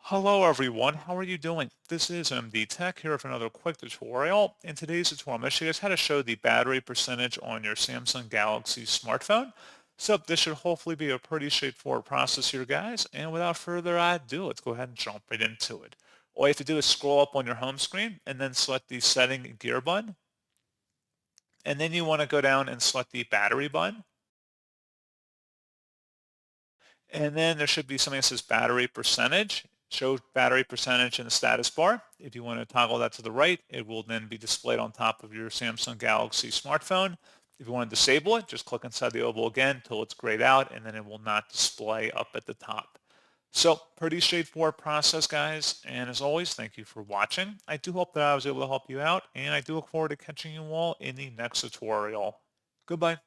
Hello everyone, how are you doing? This is MD Tech here with another quick tutorial. In today's tutorial, I'm going to show you guys how to show the battery percentage on your Samsung Galaxy smartphone. So this should hopefully be a pretty straightforward process here, guys. And without further ado, let's go ahead and jump right into it. All you have to do is scroll up on your home screen and then select the setting gear button. And then you want to go down and select the battery button. And then there should be something that says battery percentage. Show battery percentage in the status bar. If you want to toggle that to the right, it will then be displayed on top of your Samsung Galaxy smartphone. If you want to disable it, just click inside the oval again until it's grayed out, and then it will not display up at the top. So pretty straightforward process, guys. And as always, thank you for watching. I do hope that I was able to help you out, and I do look forward to catching you all in the next tutorial. Goodbye.